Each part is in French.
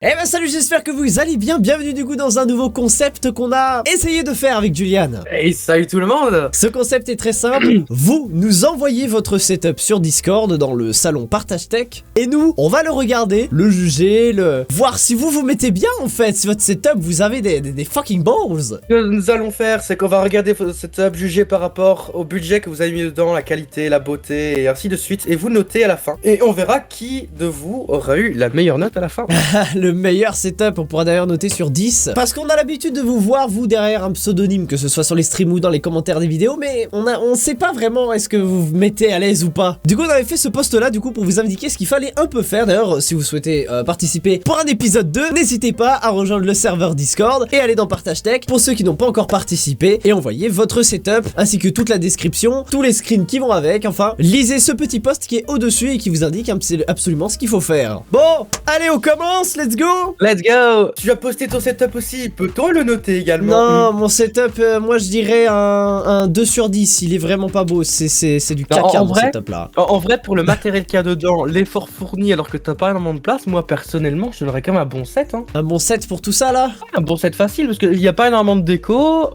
Eh ben salut, j'espère que vous allez bien, bienvenue du coup dans un nouveau concept qu'on a essayé de faire avec Julian. Hey, salut tout le monde. Ce concept est très simple, vous nous envoyez votre setup sur Discord dans le salon Partage Tech et nous, on va le regarder, le juger, voir si vous mettez bien en fait, si votre setup vous avez des fucking balls. Ce que nous allons faire, c'est qu'on va regarder votre setup, juger par rapport au budget que vous avez mis dedans, la qualité, la beauté et ainsi de suite, et vous notez à la fin. Et on verra qui de vous aura eu la meilleure note à la fin. Le meilleur setup, on pourra d'ailleurs noter sur 10. Parce qu'on a l'habitude de vous voir, vous, derrière un pseudonyme, que ce soit sur les streams ou dans les commentaires des vidéos, mais on sait pas vraiment est-ce que vous vous mettez à l'aise ou pas. Du coup, on avait fait ce post-là, du coup, pour vous indiquer ce qu'il fallait un peu faire. D'ailleurs, si vous souhaitez participer pour un épisode 2, n'hésitez pas à rejoindre le serveur Discord et aller dans Partage Tech pour ceux qui n'ont pas encore participé et envoyer votre setup, ainsi que toute la description, tous les screens qui vont avec. Enfin, lisez ce petit post qui est au-dessus et qui vous indique absolument ce qu'il faut faire. Bon, allez, on commence, let's go. Let's go. Tu as posté ton setup aussi, peut-on le noter également? Non, mon setup, moi je dirais un 2 sur 10, il est vraiment pas beau, c'est du caca mon setup là. En vrai, pour le matériel qu'il y a dedans, l'effort fourni alors que t'as pas énormément de place, moi personnellement, je donnerais quand même un bon set. Hein. Un bon set pour tout ça là? Un bon set facile, parce qu'il n'y a pas énormément de déco,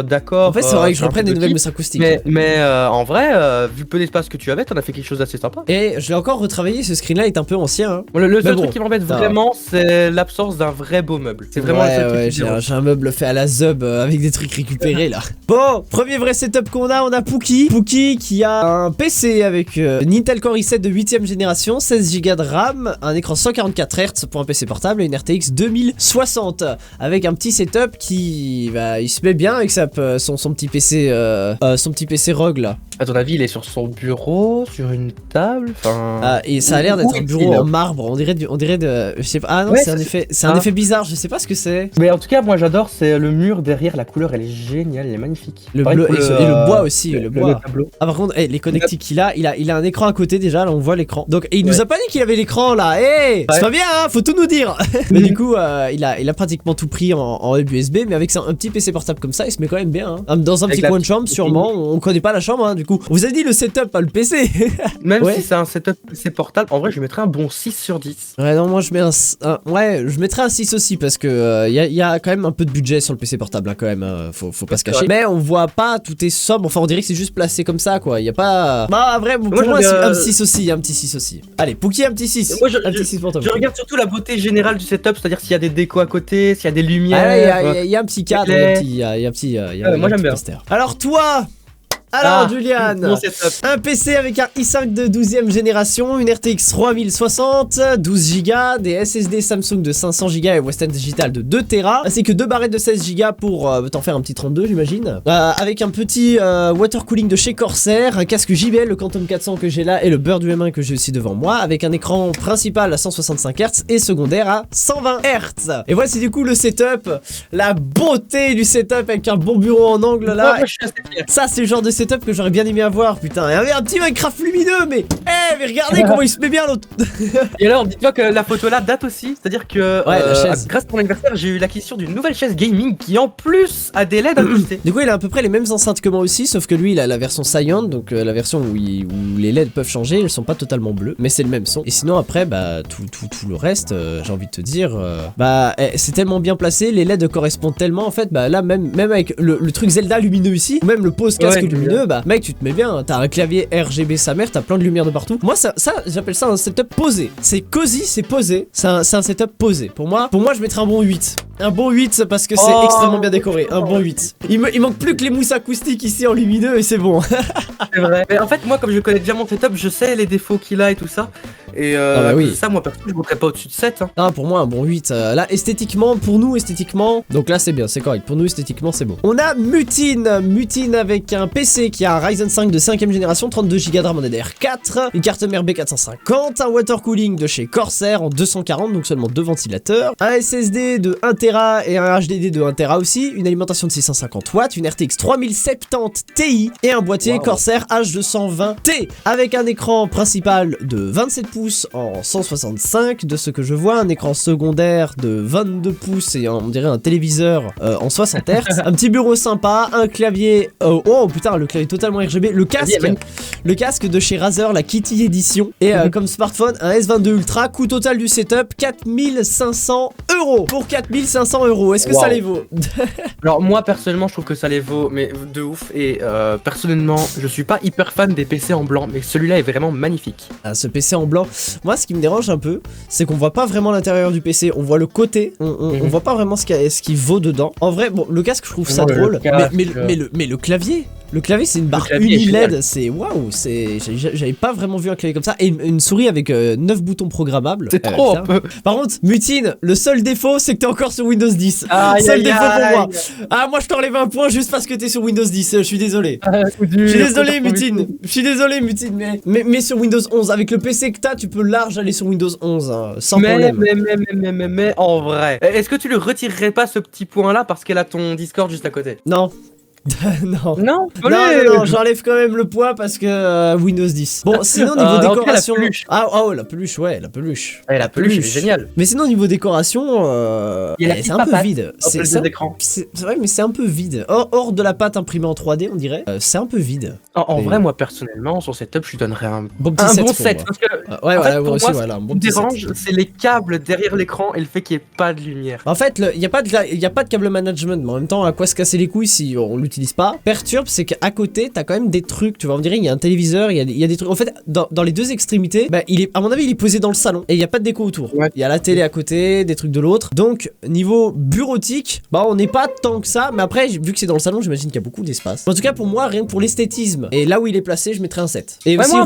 d'accord. En fait, c'est vrai que je reprenne des nouvelles mousses acoustiques. Mais en vrai, vu le peu d'espace que tu avais, t'en as fait quelque chose d'assez sympa. Et je l'ai encore retravaillé, ce screen là est un peu ancien. Hein. Le seul truc qui m'embête vraiment, c'est l'absence d'un vrai beau meuble. C'est vraiment le seul truc. J'ai un meuble fait à la Zub avec des trucs récupérés là. Bon, premier vrai setup qu'on a Pookie. Pookie qui a un PC avec une Intel Core i7 de 8ème génération, 16Go de RAM, un écran 144 Hz pour un PC portable et une RTX 2060. Avec un petit setup qui, il se met bien avec son petit PC, ROG là. À ton avis, il est sur son bureau, sur une table, et ça a l'air d'être un bureau en marbre, on dirait de... Je sais pas, ah non, ouais, c'est un effet bizarre, je sais pas ce que c'est. Mais en tout cas, moi j'adore, c'est le mur derrière, la couleur elle est géniale, elle est magnifique. Le bleu et le bois aussi, le bois. Ah par contre, les connectiques qu'il a un écran à côté déjà, là on voit l'écran. Donc, et il nous a pas dit qu'il avait l'écran là, c'est pas bien hein, faut tout nous dire. Mais du coup, il a pratiquement tout pris en hub USB, mais avec un petit PC portable comme ça, il se met quand même bien. Hein. Dans un petit coin de chambre, sûrement, on connaît pas la chambre, hein, du coup. On vous a dit le setup, pas le PC. Même si c'est un setup PC portable, en vrai je mettrais un bon 6 sur 10. Ouais non, moi je mets je mettrais un 6 aussi parce que y a quand même un peu de budget sur le PC portable hein, quand même, faut pas se cacher. Mais on voit pas, tout est sobre, enfin on dirait que c'est juste placé comme ça quoi, y a pas... Bah vrai, pour moi un 6 aussi, un petit 6 aussi. Allez, Pookie un petit 6. Moi, un petit 6 pour toi. Je regarde surtout la beauté générale du setup, c'est-à-dire s'il y a des décos à côté, s'il y a des lumières... Ah, il y a un petit cadre, il y a un petit poster. Alors toi... Alors Julian, un PC avec un i5 de 12ème génération, une RTX 3060, 12Go, des SSD Samsung de 500Go et Western Digital de 2TB, ainsi que deux barrettes de 16Go pour t'en faire un petit 32 j'imagine, avec un petit water cooling de chez Corsair, un casque JBL, le Quantum 400 que j'ai là et le Bird UM1 que j'ai aussi devant moi, avec un écran principal à 165 Hz et secondaire à 120 Hz. Et voici du coup le setup, la beauté du setup avec un bon bureau en angle là. Ça c'est le genre de setup que j'aurais bien aimé avoir, putain. Il y avait un petit Minecraft lumineux, mais mais regardez comment il se met bien l'autre. Et alors, dis-toi que la photo là date aussi, c'est-à-dire que la chaise. grâce à mon anniversaire, j'ai eu l'acquisition d'une nouvelle chaise gaming qui en plus a des LED incrustés. Du coup, il a à peu près les mêmes enceintes que moi aussi, sauf que lui, il a la version Cyan, donc la version où les LED peuvent changer, elles sont pas totalement bleues, mais c'est le même son. Et sinon après, tout le reste, j'ai envie de te dire, c'est tellement bien placé, les LED correspondent tellement en fait, là même avec le truc Zelda lumineux ici, ou même le pose casque lumineux, mec tu te mets bien, t'as un clavier RGB sa mère, t'as plein de lumière de partout. Moi ça j'appelle ça un setup posé. C'est cosy, c'est posé, c'est un setup posé. Pour moi je mettrais un bon 8. Un bon 8 parce que c'est extrêmement bien décoré, un bon 8. Il manque plus que les mousses acoustiques ici en lumineux et c'est bon. C'est vrai. Mais en fait moi comme je connais déjà mon setup, je sais les défauts qu'il a et tout ça. Et ça moi perso je mettrais pas au-dessus de 7 hein. Ah pour moi un bon 8 là esthétiquement, pour nous esthétiquement, donc là c'est bien, c'est correct, pour nous esthétiquement c'est bon. On a Mutine avec un PC qui a un Ryzen 5 de 5ème génération, 32Go de RAM en DDR4, une carte mère B450, un water cooling de chez Corsair en 240, donc seulement 2 ventilateurs, un SSD de 1TB Tera et un HDD de 1 Tera aussi, une alimentation de 650 watts, une RTX 3070 Ti et un boîtier Corsair H220T avec un écran principal de 27 pouces en 165 de ce que je vois, un écran secondaire de 22 pouces et on dirait un téléviseur en 60 Hz, un petit bureau sympa, un clavier, oh putain le clavier totalement RGB, le casque de chez Razer, la Kitty Edition et comme smartphone un S22 Ultra, coût total du setup 4500 €. Pour 4500 €, est-ce que ça les vaut? Alors moi personnellement je trouve que ça les vaut mais de ouf et personnellement je suis pas hyper fan des PC en blanc mais celui-là est vraiment magnifique. Ah, ce PC en blanc, moi ce qui me dérange un peu c'est qu'on voit pas vraiment l'intérieur du PC, on voit le côté, on voit pas vraiment ce qui vaut dedans. En vrai bon le casque je trouve ça drôle mais le clavier. Le clavier c'est une barre uni-LED, c'est waouh, j'avais pas vraiment vu un clavier comme ça et une souris avec 9 boutons programmables. C'est trop un peu. Par contre, Mutine, le seul défaut c'est que t'es encore sur Windows 10. Seul défaut pour moi. Ah moi je t'enlève un point juste parce que t'es sur Windows 10, je suis désolé. Je suis désolé Mutine, mais sur Windows 11, avec le PC que t'as, tu peux large aller sur Windows 11 hein, sans problème. Mais en vrai, est-ce que tu le retirerais pas ce petit point là parce qu'elle a ton Discord juste à côté? Non. non, j'enlève quand même le poids parce que Windows 10. Bon, sinon niveau décoration. La peluche, ouais, la peluche. La peluche, elle est géniale. Mais sinon niveau décoration, c'est un peu vide. C'est vrai, mais c'est un peu vide. Hors de la pâte imprimée en 3D, on dirait. C'est un peu vide. En vrai, moi personnellement, sur setup, je lui donnerais un bon petit set. Bon set parce que moi aussi, voilà, un bon petit set. Ce qui me dérange, c'est les câbles derrière l'écran et le fait qu'il n'y ait pas de lumière. En fait, il y a pas de câble management, mais en même temps, à quoi se casser les couilles si on l'utilise pas? Perturbe, c'est qu'à côté, t'as quand même des trucs, tu vois, on dirait il y a un téléviseur, il y a des trucs. En fait, dans les deux extrémités, bah, à mon avis, il est posé dans le salon et il n'y a pas de déco autour. Il y a la télé à côté, des trucs de l'autre. Donc, niveau bureautique, bah, on n'est pas tant que ça, mais après, vu que c'est dans le salon, j'imagine qu'il y a beaucoup d'espace. En tout cas, pour moi, rien que pour l'esthétisme et là où il est placé, je mettrais un 7. Et aussi,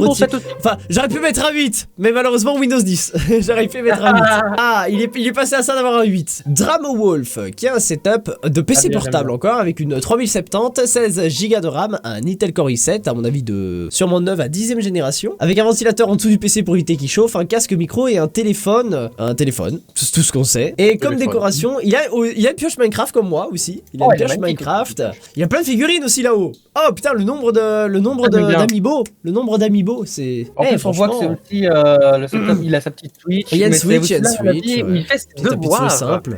enfin, j'aurais pu mettre un 8, mais malheureusement, Windows 10. J'aurais pu mettre un 8. Ah, il est passé à ça d'avoir un 8. Dramowolf, qui a un setup de PC portable encore, avec une 3070, 16 Go de RAM, un Intel Core i7, à mon avis sûrement 9 à 10ème génération, avec un ventilateur en dessous du PC pour éviter qu'il chauffe, un casque micro et un téléphone, c'est tout ce qu'on sait. Et comme décoration, il a une pioche Minecraft comme moi aussi, il a une pioche Minecraft, il y a plein de figurines aussi là-haut. Oh putain, le nombre d'amiibo, c'est... En plus, on voit que c'est aussi le setup, il a sa petite Switch, il y a une Switch, il fait ses devoirs simple.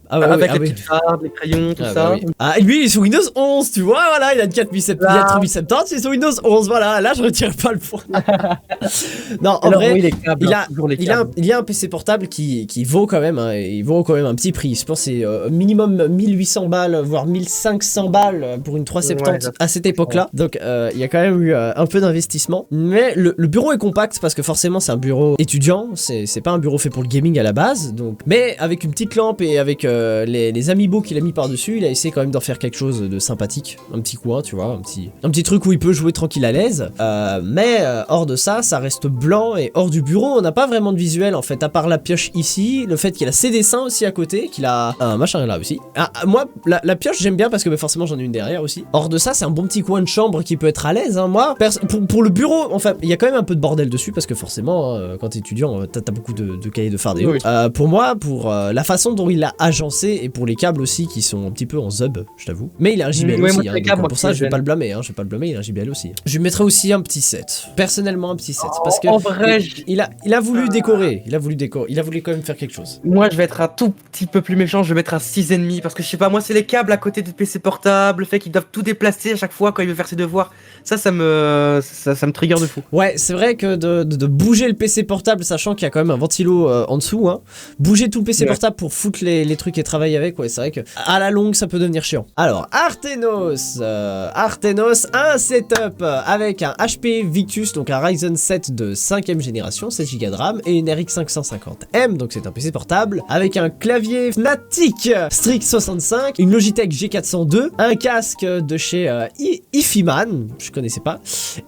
Avec les petites farbes, les crayons, tout ça. Lui il est sur Windows 11, tu vois, voilà, il a une 3070, il est sur Windows 11, voilà, là je retire pas le point. Non, en vrai, il y a un PC portable qui vaut quand même, il vaut quand même un petit prix. Je pense que c'est minimum 1800 balles, voire 1500 balles pour une 370 à cette époque-là. Donc il y a quand même eu un peu d'investissement. Mais le bureau est compact parce que forcément c'est un bureau étudiant, c'est pas un bureau fait pour le gaming à la base. Donc, mais avec une petite lampe et avec les amiibo qu'il a mis par dessus, il a essayé quand même d'en faire quelque chose de sympathique, un petit coin, tu vois, un petit truc où il peut jouer tranquille à l'aise, mais hors de ça, ça reste blanc et hors du bureau, on n'a pas vraiment de visuel en fait, à part la pioche ici, le fait qu'il a ses dessins aussi à côté, qu'il a un machin là aussi. Moi, la pioche j'aime bien parce que forcément j'en ai une derrière aussi. Hors de ça, c'est un bon petit coin de chambre qui peut être à l'aise, hein. Moi, pour le bureau, enfin, il y a quand même un peu de bordel dessus parce que forcément, quand t'es étudiant, t'as beaucoup de cahiers de fardes et autres. Pour moi, pour la façon dont il l'a agencé et pour les câbles aussi qui sont un petit peu en zub, je t'avoue. Mais il a un JBL aussi, donc pour ça je vais pas le blâmer, je vais pas le blâmer, il a un JBL aussi. Je lui mettrais aussi un petit 7. Personnellement un petit 7 parce que en vrai, il a voulu décorer, il a voulu quand même faire quelque chose. Moi je vais être un tout petit peu plus méchant, je vais mettre un 6,5 parce que je sais pas, moi c'est les câbles à côté du PC portable, le fait qu'ils doivent tout déplacer à chaque fois quand il veut faire ses devoirs. Ça me trigger de fou. Ouais, c'est vrai que de bouger le PC portable, sachant qu'il y a quand même un ventilo en dessous, bouger tout le PC portable pour foutre les trucs et travailler avec, c'est vrai que à la longue ça peut devenir chiant. Alors Artenos, un setup avec un HP Victus, donc un Ryzen 7 de 5ème génération, 7 Go de RAM et une RX 550M, donc c'est un PC portable avec un clavier Fnatic Strix 65, une Logitech G402, un casque de chez Ifiman, je connaissais pas,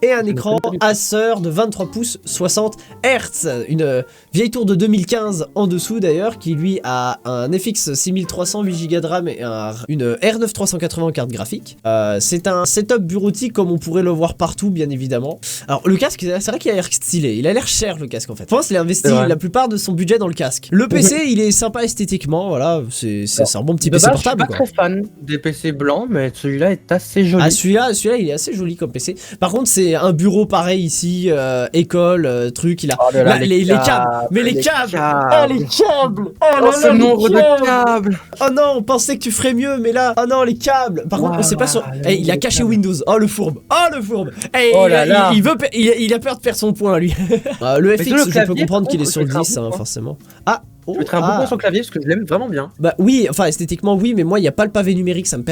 et un écran Acer de 23 pouces 60 Hz, une vieille tour de 2015 en dessous d'ailleurs qui lui a un FX 6300, 8 Go de RAM et une R9 380 carte graphique. C'est un setup bureautique comme on pourrait le voir partout, bien évidemment. Alors le casque, c'est vrai qu'il a l'air stylé, il a l'air cher le casque en fait. Je pense qu'il a investi la plupart de son budget dans le casque. Le PC, il est sympa esthétiquement, voilà, c'est un bon petit PC portable. Je suis pas très fan des PC blancs, mais celui-là est assez joli. Ah, celui-là, il est assez joli comme PC. Par contre, c'est un bureau pareil ici, école, truc, il a les câbles. Mais les câbles! Oh, les câbles! Oh, ce nombre de câbles! Oh non, on pensait que tu ferais mieux, mais là, oh non, les câbles! Par contre, on sait pas sur. Hey, il a caché Windows. Oh, le fourbe! Oh, le fourbe! Hey, il a peur de perdre son point, lui. Le FX, je peux comprendre qu'il est sur le 10, hein, forcément. Ah! Je mettrais un bon point sur le clavier parce que je l'aime vraiment bien. Bah oui, enfin esthétiquement oui, mais moi il n'y a pas le pavé numérique, ça me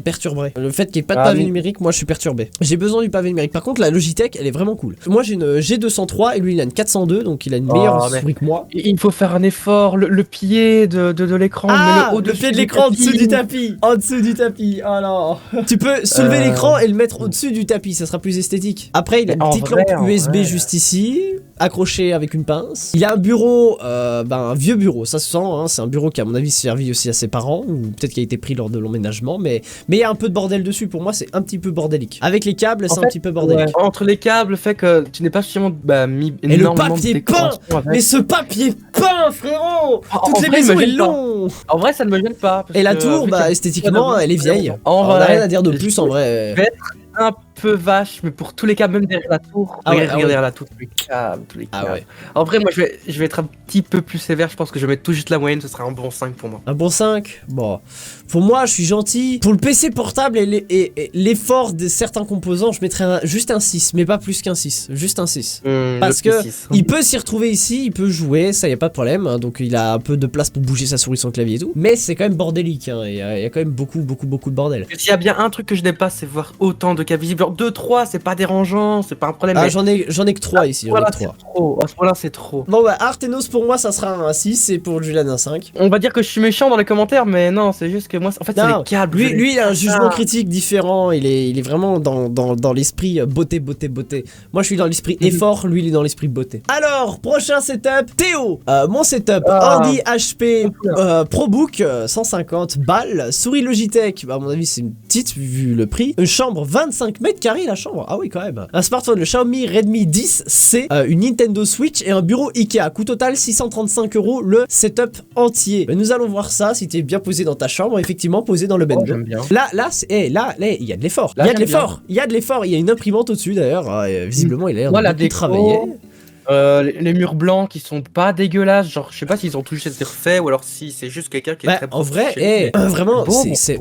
perturberait. Le fait qu'il n'y ait pas de pavé numérique, moi je suis perturbé. J'ai besoin du pavé numérique. Par contre la Logitech elle est vraiment cool. Moi j'ai une G203 et lui il a une 402, donc il a une meilleure souris que moi. Il faut faire un effort, le pied de l'écran. Le pied de l'écran en dessous du tapis. En dessous du tapis, oh non. Tu peux soulever l'écran et le mettre au-dessus du tapis, ça sera plus esthétique. Après il a une petite lampe USB juste ici, accrochée avec une pince. Il a un bureau, un vieux bureau, ça se sent, hein, c'est un bureau qui à mon avis servi aussi à ses parents, ou peut-être qui a été pris lors de l'emménagement, mais il y a un peu de bordel dessus, pour moi c'est un petit peu bordélique. Avec les câbles c'est un petit peu bordélique. Entre les câbles, fait que tu n'es pas suffisamment mis et le papier peint. Mais ce papier peint frérot, toutes les maisons est long. En vrai ça ne me gêne pas. Et la tour, esthétiquement elle est vieille. On n'a rien à dire de plus en vrai. Un peu vache, mais pour tous les câbles, même derrière la tour. Regardez derrière la tour, tous les câbles. En vrai, moi je vais être un petit peu plus sévère. Je pense que je vais mettre tout juste la moyenne. Ce sera un bon 5 pour moi. Un bon 5? Bon. Pour moi, je suis gentil. Pour le PC portable et l'effort de certains composants, je mettrais juste un 6, mais pas plus qu'un 6. Juste un 6. Parce que il peut s'y retrouver ici, il peut jouer, ça y a pas de problème. Hein, donc il a un peu de place pour bouger sa souris, son clavier et tout. Mais c'est quand même bordélique. Hein, il y a quand même beaucoup de bordel. S'il y a bien un truc que je n'aime pas, c'est voir autant de câbles visibles. 2-3, c'est pas dérangeant, c'est pas un problème. Ah, j'en ai que 3 ici. Voilà, c'est trop. À ce moment-là, c'est trop. Bon, bah, Artenos pour moi, ça sera un 6 et pour Julian un 5. On va dire que je suis méchant dans les commentaires, mais non, c'est juste que moi, en fait, c'est les câbles. Lui, il a un jugement critique différent. Il est vraiment dans l'esprit beauté. Moi, je suis dans l'esprit effort, lui, il est dans l'esprit beauté. Alors, prochain setup, Théo. Mon setup, ordi HP ProBook, 150 balles. Souris Logitech, bah, à mon avis, c'est une petite vu le prix. Une chambre 25 mètres carrés, la chambre. Ah oui, quand même. Un smartphone, le Xiaomi Redmi 10C, une Nintendo Switch et un bureau Ikea. Coût total 635 €, le setup entier. Mais nous allons voir ça si tu es bien posé dans ta chambre, effectivement posé dans le bendo. J'aime bien. Là, il y a de l'effort. Il y a de l'effort. Il y a une imprimante au-dessus d'ailleurs. Visiblement, il a l'air de beaucoup travailler. Les murs blancs qui sont pas dégueulasses, genre je sais pas s'ils ont touché des refaits ou alors si c'est juste quelqu'un qui est très en vrai, vraiment,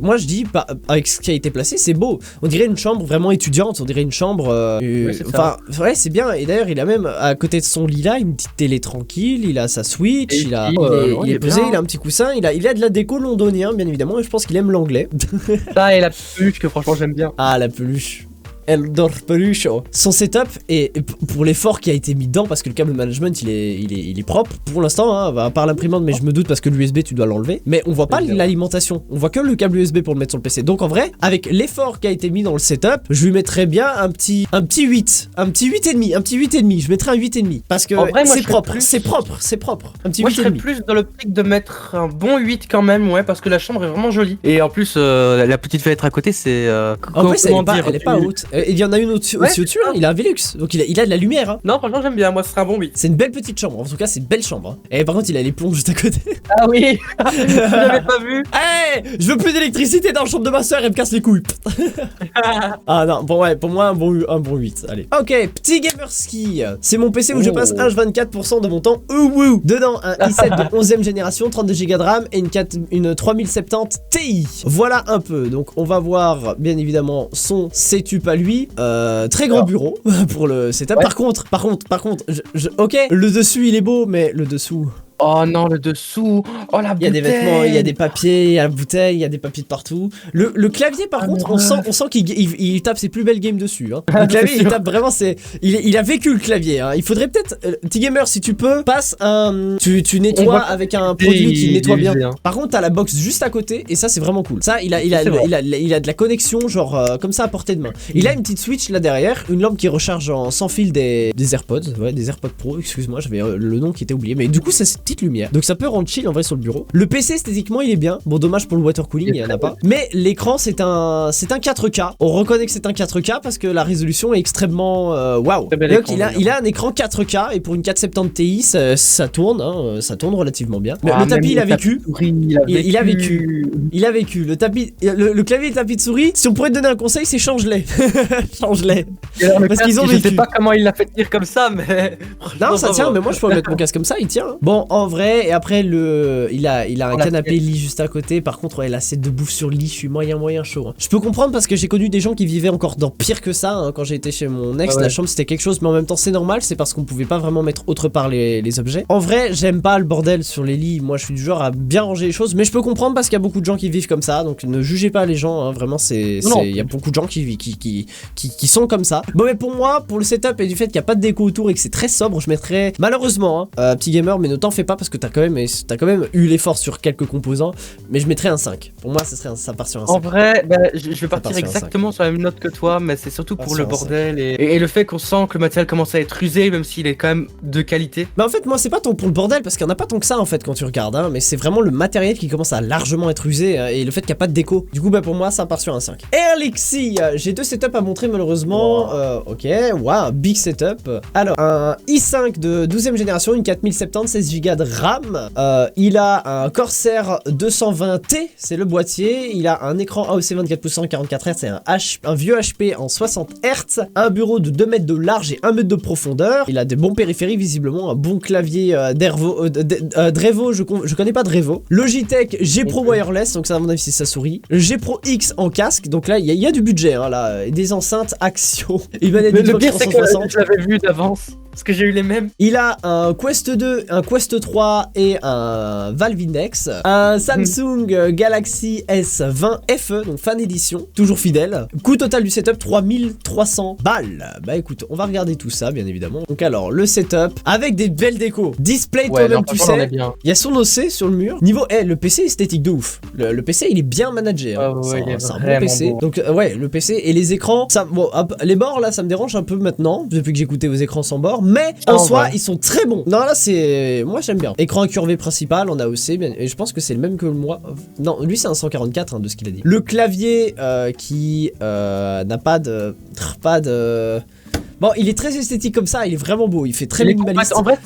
moi je dis, avec ce qui a été placé, c'est beau. On dirait une chambre vraiment étudiante, on dirait une chambre. Ouais, c'est bien. Et d'ailleurs, il a même à côté de son lit là une petite télé tranquille, il a sa Switch, il est posé, il a un petit coussin, il a de la déco londonien, bien évidemment, et je pense qu'il aime l'anglais. Ça et la peluche que franchement j'aime bien. Ah, la peluche. Eldor Peluche. Son setup et pour l'effort qui a été mis dedans, parce que le câble management il est propre pour l'instant, hein, à part l'imprimante, mais je me doute parce que l'USB tu dois l'enlever. Mais on voit pas l'alimentation, on voit que le câble USB pour le mettre sur le PC. Donc en vrai, avec l'effort qui a été mis dans le setup, je lui mettrais bien un petit 8, un petit 8,5. Je mettrais un 8,5 parce que c'est propre. Un petit 8,5. Moi je serais plus dans l'optique de mettre un bon 8 quand même, ouais, parce que la chambre est vraiment jolie. Et en plus, la petite fenêtre à côté, c'est. En plus, elle est pas haute. Il y en a une aussi au-dessus, hein, il a un Velux, donc il a de la lumière. Hein. Non, franchement, j'aime bien, moi, ce sera un bon 8. C'est une belle petite chambre, en tout cas, c'est une belle chambre. Hein. Et par contre, il a les plombs juste à côté. Ah oui, je l'avais pas vu. Hey, je veux plus d'électricité dans la chambre de ma soeur, elle me casse les couilles. Ah non, bon, ouais, pour moi, un bon 8, allez. Ok, petit gamerski. C'est mon PC où je passe 1,24% de mon temps. Dedans, un i7 de 11ème génération, 32 Go de RAM et une 3070 Ti. Voilà un peu, donc on va voir, bien évidemment, son setup à lui. Très grand bureau pour le setup. Ouais. Par contre, ok, le dessus il est beau, mais le dessous. Oh non, le dessous. Oh la bouteille. Il y a des vêtements, il y a des papiers, il y a la bouteille, il y a des papiers de partout. Le clavier, par contre, on sent qu'il tape ses plus belles games dessus. Hein. Le clavier, il tape vraiment il a vécu le clavier. Hein. Il faudrait peut-être, T-Gamer, si tu peux, passe un. Tu nettoies avec un produit qui nettoie bien. Par contre, t'as la box juste à côté et ça, c'est vraiment cool. Ça, il a de la connexion, genre comme ça à portée de main. Il a une petite Switch là derrière, une lampe qui recharge sans fil des AirPods. Ouais, des AirPods Pro, excuse-moi, j'avais le nom qui était oublié. Mais du coup, ça c'est petite lumière. Donc ça peut rendre chill en vrai sur le bureau. Le PC esthétiquement il est bien. Bon dommage pour le water cooling, il y en a pas. Mais l'écran c'est un 4K. On reconnaît que c'est un 4K parce que la résolution est extrêmement waouh. Donc il a un écran 4K et pour une 470 Ti ça tourne, hein, ça tourne relativement bien. Le tapis il a vécu. Il a vécu. Le tapis, le clavier et le tapis de souris. Si on pourrait te donner un conseil, c'est change-les. Change-les. Parce qu'ils ont vécu. Je sais pas comment il l'a fait tenir comme ça, mais. Non, ça tient, mais moi je pourrais mettre mon casque comme ça, il tient. Bon, en vrai, et après, il a un canapé lit juste à côté. Par contre, ouais, l'assiette de bouffe sur le lit, je suis moyen chaud. Hein. Je peux comprendre parce que j'ai connu des gens qui vivaient encore dans pire que ça. Hein, quand j'ai été chez mon ex, la chambre c'était quelque chose, mais en même temps, c'est normal, c'est parce qu'on pouvait pas vraiment mettre autre part les objets. En vrai, j'aime pas le bordel sur les lits. Moi, je suis du genre à bien ranger les choses, mais je peux comprendre parce qu'il y a beaucoup de gens qui vivent comme ça. Donc, ne jugez pas les gens. Hein, vraiment, il y a beaucoup de gens qui sont comme ça. Bon, mais pour moi, pour le setup et du fait qu'il n'y a pas de déco autour et que c'est très sobre, je mettrais malheureusement, hein, petit gamer, mais ne t'en fais pas parce que t'as quand même eu l'effort sur quelques composants, mais je mettrais un 5. Pour moi, ça part sur un 5. En vrai, je vais partir exactement sur la même note que toi, mais c'est surtout pour le bordel et le fait qu'on sent que le matériel commence à être usé, même s'il est quand même de qualité. Mais en fait, moi, c'est pas tant pour le bordel parce qu'il n'y en a pas tant que ça en fait quand tu regardes, hein, mais c'est vraiment le matériel qui commence à largement être usé hein, et le fait qu'il n'y a pas de déco. Du coup, pour moi, ça part sur un 5. Erlixi, j'ai deux setups à montrer malheureusement. Ok, waouh, big setup. Alors, un i5 de 12ème génération, une 4070, 16 Go de RAM. Il a un Corsair 220T, c'est le boîtier. Il a un écran AOC 24 pouces 44 Hz et un vieux HP en 60 Hz. Un bureau de 2 mètres de large et 1 mètre de profondeur. Il a des bons périphériques, visiblement. Un bon clavier Drevo, je connais pas Drevo. Logitech G Pro Wireless, donc ça à mon avis c'est sa souris. G Pro X en casque, donc là il y a du budget, hein, là. Des enceintes Action. Le pire c'est que je l'avais vu d'avance. Parce que j'ai eu les mêmes. Il a un Quest 2, un Quest 3 et un Valve Index. Un Samsung Galaxy S20 FE, donc fan édition, toujours fidèle. Coût total du setup 3300 balles. Bah écoute, on va regarder tout ça bien évidemment. Donc alors le setup avec des belles décos. Display toi-même tu sais. Il y a son OC sur le mur. Niveau le PC esthétique de ouf. Le PC il est bien managé. Hein. C'est un bon PC. Beau. Donc ouais, le PC et les écrans, ça, bon, les bords là ça me dérange un peu maintenant depuis que j'ai écouté vos écrans sans bord. Mais en soi, ils sont très bons. Non, là, c'est. Moi, j'aime bien. Écran incurvé principal, on a aussi. Et je pense que c'est le même que moi. Non, lui, c'est un 144 hein, de ce qu'il a dit. Le clavier qui n'a pas de. Bon, il est très esthétique comme ça, il est vraiment beau, il fait très minimaliste. En vrai,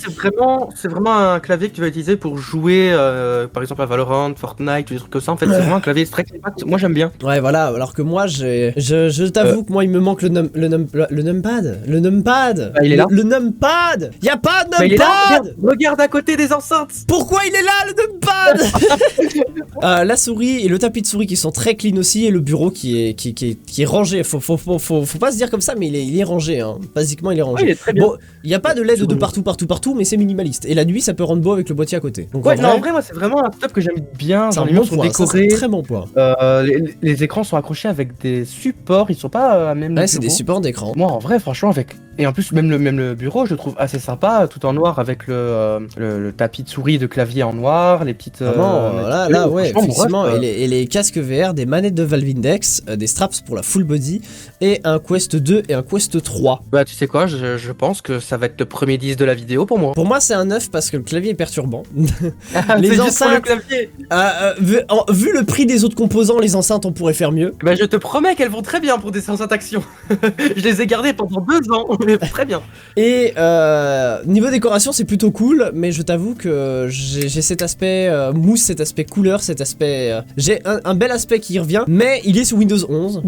c'est vraiment un clavier que tu vas utiliser pour jouer, par exemple à Valorant, Fortnite, des trucs comme ça. En fait, c'est vraiment un clavier très compact. Moi, j'aime bien. Ouais, voilà. Alors que moi, je t'avoue que moi, il me manque le numpad. Le numpad. Bah, il est là. Le numpad. Y a pas de numpad. Bah, il est là. Regarde à côté des enceintes. Pourquoi il est là, le numpad? La souris et le tapis de souris qui sont très clean aussi et le bureau qui est rangé. Faut pas se dire comme ça, mais il est rangé. Hein. Basiquement il est rangé. Ouais, il bon, il n'y a pas de LED de partout, mais c'est minimaliste. Et la nuit ça peut rendre beau avec le boîtier à côté. Donc, ouais, en vrai, moi c'est vraiment un setup que j'aime bien. C'est un bon point, c'est un très bon point. Les écrans sont accrochés avec des supports, ils sont pas même. Ouais, c'est des supports d'écran. Moi en vrai, franchement, et en plus même le bureau, je le trouve assez sympa, tout en noir avec le tapis de souris de clavier en noir, les petites. Là, ouais, effectivement. Et les casques VR, des manettes de Valve Index, des straps pour la full body et un Quest 2 et un Quest 3. Bah tu sais quoi, je pense que ça va être le premier 10 de la vidéo pour moi. Pour moi c'est un 9 parce que le clavier est perturbant. Les enceintes, le clavier. Vu le prix des autres composants, les enceintes on pourrait faire mieux. Bah je te promets qu'elles vont très bien pour des enceintes Action. Je les ai gardées pendant 2 ans, très bien. Et niveau décoration c'est plutôt cool, mais je t'avoue que j'ai cet aspect mousse, cet aspect couleur, cet aspect... j'ai un bel aspect qui revient, mais il est sous Windows 11.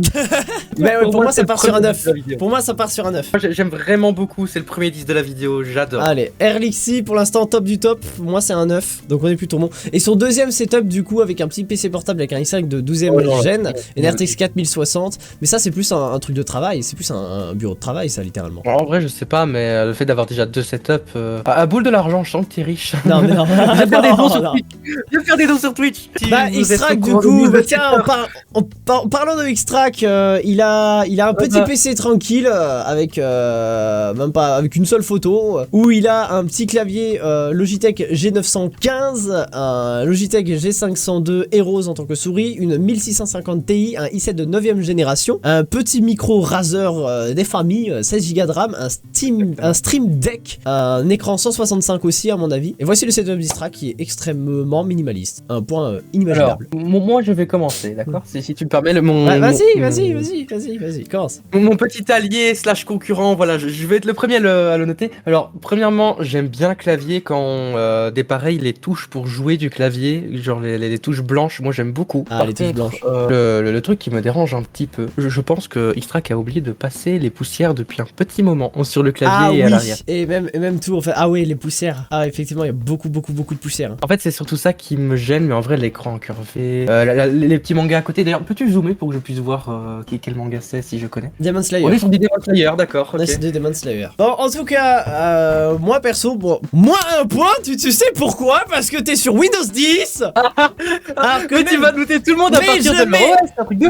Mais ouais, pour moi ça part sur un 9. Pour moi ça part sur un 9. J'aime vraiment beaucoup, c'est le premier 10 de la vidéo, j'adore. Allez, Erlixi pour l'instant top du top, moi c'est un 9, donc on est plutôt bon. Et son deuxième setup du coup avec un petit PC portable avec un i5 de 12ème gen, une RTX 4060, mais ça c'est plus un truc de travail, c'est plus un bureau de travail ça littéralement. En vrai je sais pas, mais le fait d'avoir déjà 2 setups, à boule de l'argent, je sens que t'es riche. Non mais non, je vais faire des dons sur Twitch. Je vais faire des dons sur Twitch. Bah Xtrack du coup, tiens en parlant de Xtrack, il a un petit PC tranquille avec même pas avec une seule photo où il a un petit clavier Logitech G915, un Logitech G502 Heroes en tant que souris, une 1650 Ti, un i7 de 9ème génération, un petit micro Razer des familles, 16 Go de RAM, un Stream Deck, un écran 165 aussi à mon avis. Et voici le setup d'Istra qui est extrêmement minimaliste, un point inimaginable. Alors, moi je vais commencer, d'accord? Si tu me permets, vas-y, commence. Mon petit allié / concurrent, voilà, je vais être le premier à le noter. Alors, premièrement, j'aime bien le clavier quand des pareils, les touches pour jouer du clavier, genre les touches blanches, moi j'aime beaucoup. Ah, les touches blanches. Le truc qui me dérange un petit peu, je pense que Xtrac a oublié de passer les poussières depuis un petit moment sur le clavier et à l'arrière. Et même tout, en fait. Ah oui, les poussières. Ah, effectivement, il y a beaucoup de poussières. En fait, c'est surtout ça qui me gêne, mais en vrai, l'écran incurvé, les petits mangas à côté. D'ailleurs, peux-tu zoomer pour que je puisse voir quel manga c'est si je connais? Demon Slayer. On est sur des Demon Slayer, d'accord. Okay. C'est des Demon Slayer. Bon, en tout cas, moi perso, moi un point, tu sais pourquoi? Parce que t'es sur Windows 10. Mais tu vas douter tout le monde à partir de là.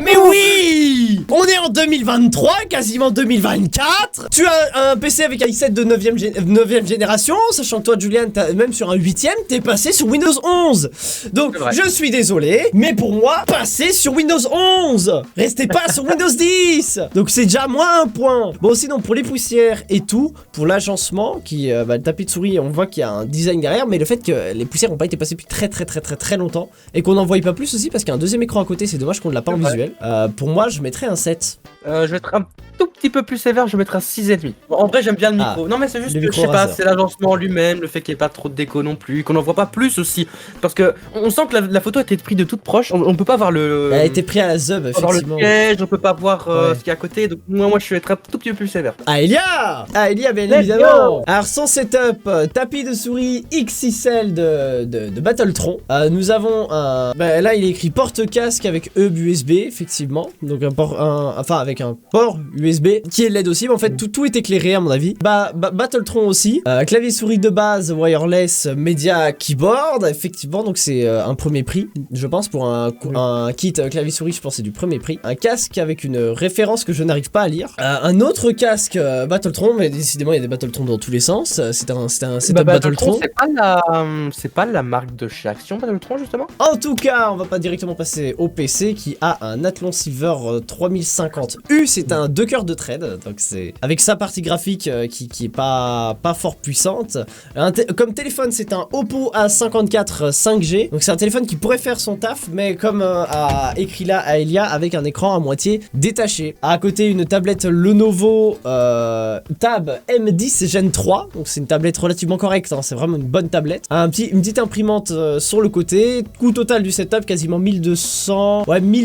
Mais oui, on est en 2023, quasiment 2024. Tu as un PC avec un i7 de 9ème génération, sachant que toi, Julian, même sur un 8ème, t'es passé sur Windows 11. Donc, je suis désolé, mais pour moi, passez sur Windows 11. Restez pas sur Windows 10. Donc, c'est déjà moins un point. Bon, sinon, pour les poussières et tout, pour l'agencement, le tapis de souris, on voit qu'il y a un design derrière, mais le fait que les poussières n'ont pas été passées depuis très longtemps et qu'on n'en voit pas plus aussi parce qu'il y a un deuxième écran à côté, c'est dommage qu'on ne l'a pas en visuel. Pour moi, je mettrais un 7. Je vais être un tout petit peu plus sévère, je vais mettre un 6,5. Bon, en vrai, j'aime bien le micro. Non, mais c'est juste que, je sais pas, c'est l'agencement lui-même, le fait qu'il n'y ait pas trop de déco non plus, qu'on n'en voit pas plus aussi. Parce que on sent que la photo a été prise de toute proche, on peut pas voir le... Elle a été prise à la zub, effectivement. On peut voir le piège, on peut pas voir ce qu'il y a à côté, donc moi je vais être un tout petit peu plus sévère. Aelia, bien évidemment. Alors, son setup, tapis de souris XXL de Battletron. Nous avons un... là, il est écrit porte-casque avec hub USB, effectivement. Donc, avec un port USB qui est LED aussi, mais en fait tout est éclairé à mon avis. Battletron aussi, clavier souris de base wireless Media Keyboard, effectivement, donc c'est un premier prix, je pense, pour un kit clavier souris, je pense c'est du premier prix. Un casque avec une référence que je n'arrive pas à lire. Un autre casque Battletron, mais décidément il y a des Battletron dans tous les sens. C'est un setup Battletron. C'est pas la marque de chez Action Battletron justement. En tout cas, on va pas directement passer au PC qui a un Athlon Silver 3050U, c'est un 2 cœurs de trade, donc c'est avec sa partie graphique qui est pas fort puissante. Comme téléphone, c'est un Oppo A54 5G, donc c'est un téléphone qui pourrait faire son taf, mais comme a écrit là Aelia, avec un écran à moitié détaché. À côté, une tablette Lenovo Tab M10 Gen 3, donc c'est une tablette relativement correcte, hein, c'est vraiment une bonne tablette. Une petite imprimante sur le côté. Coût total du setup quasiment 1200,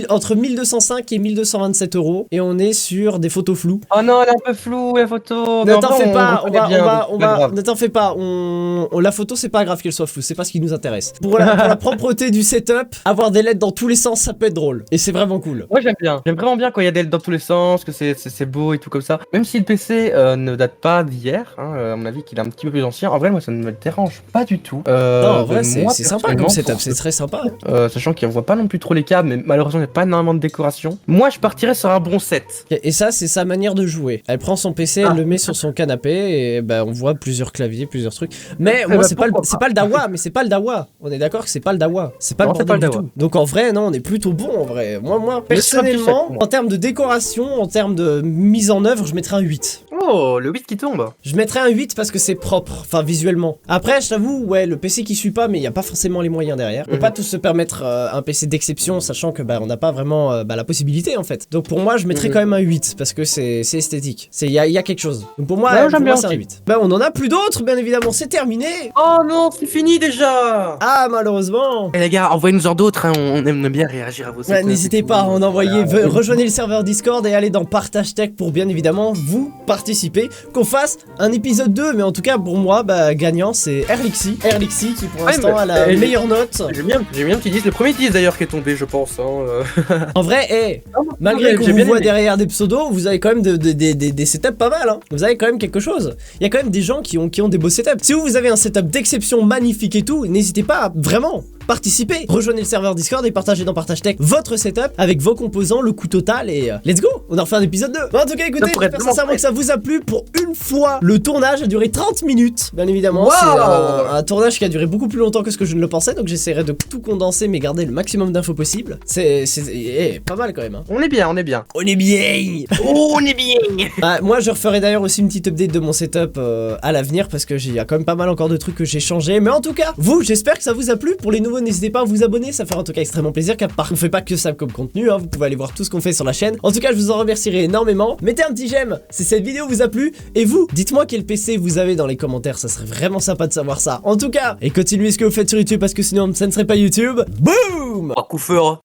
entre 1205 et 1227 €, et on est sur des photos floues. Oh non, elle est un peu floue la photo. Ne t'en fais pas, ne t'en fais pas, la photo c'est pas grave qu'elle soit floue, c'est pas ce qui nous intéresse. Pour la propreté du setup, avoir des LED dans tous les sens, ça peut être drôle, et c'est vraiment cool. Moi j'aime bien, j'aime vraiment bien quand il y a des LED dans tous les sens, que c'est beau et tout comme ça. Même si le PC ne date pas d'hier, à mon avis qu'il est un petit peu plus ancien, en vrai moi ça ne me dérange pas du tout. Non, en vrai c'est sympa comme setup, c'est très sympa. Sachant qu'il ne voit pas non plus trop les câbles, mais malheureusement il n'y a pas énormément de décoration. Moi je partirais sur un bon 7. Et ça c'est sa manière de jouer. Elle prend son PC, elle le met sur son canapé et on voit plusieurs claviers, plusieurs trucs. Mais moi c'est pas le Dawa, mais c'est pas le Dawa. On est d'accord que c'est pas le Dawa. C'est pas le bordel du tout. Donc en vrai non, on est plutôt bon en vrai. Moi personnellement, en termes de décoration, en termes de mise en œuvre, je mettrais un 8. Oh, le 8 qui tombe. Je mettrais un 8 parce que c'est propre, enfin visuellement. Après je t'avoue, le PC qui suit pas, mais il y a pas forcément les moyens derrière. On peut pas tous se permettre un PC d'exception, sachant que on n'a pas vraiment la possibilité en fait. Donc pour moi je mettrais quand même un 8 parce que c'est esthétique. Il y a quelque chose. Donc pour moi, c'est un 8. On en a plus d'autres, bien évidemment, c'est terminé. Oh non, c'est fini déjà. Ah malheureusement. Et les gars, envoyez-nous-en d'autres, on aime bien réagir à vos sites. N'hésitez pas à en envoyer, rejoignez le serveur Discord et allez dans Partage Tech pour bien évidemment vous participer, qu'on fasse un épisode 2, mais en tout cas pour moi, gagnant c'est Erlixi qui pour l'instant a la meilleure note. J'aime bien qu'ils disent, le premier 10 d'ailleurs qui est tombé je pense. En vrai, malgré qu'on vous voit derrière des pseudos, vous avez quand même des setups pas mal, hein. Vous avez quand même quelque chose. Il y a quand même des gens qui ont des beaux setups. Si vous avez un setup d'exception magnifique et tout, n'hésitez pas vraiment participer. Rejoignez le serveur Discord et partagez dans Partage Tech votre setup avec vos composants, le coût total et let's go. On en refait un épisode 2. Bon, en tout cas, écoutez, j'espère sincèrement que ça vous a plu. Pour une fois, le tournage a duré 30 minutes, bien évidemment. C'est un tournage qui a duré beaucoup plus longtemps que ce que je ne le pensais, donc j'essaierai de tout condenser mais garder le maximum d'infos possible. C'est pas mal quand même. Hein. On est bien. On est bien. Oh, on est bien. Moi, je referai d'ailleurs aussi une petite update de mon setup à l'avenir parce que il y a quand même pas mal encore de trucs que j'ai changé. Mais en tout cas, vous, j'espère que ça vous a plu. Pour les nouveaux, n'hésitez pas à vous abonner, ça fera en tout cas extrêmement plaisir. Car on fait pas que ça comme contenu, hein. Vous pouvez aller voir tout ce qu'on fait sur la chaîne. En tout cas, je vous en remercierai énormément. Mettez un petit j'aime si cette vidéo vous a plu. Et vous, dites-moi quel PC vous avez dans les commentaires, ça serait vraiment sympa de savoir ça. En tout cas, et continuez ce que vous faites sur YouTube parce que sinon, ça ne serait pas YouTube. Boum! Un coup fort.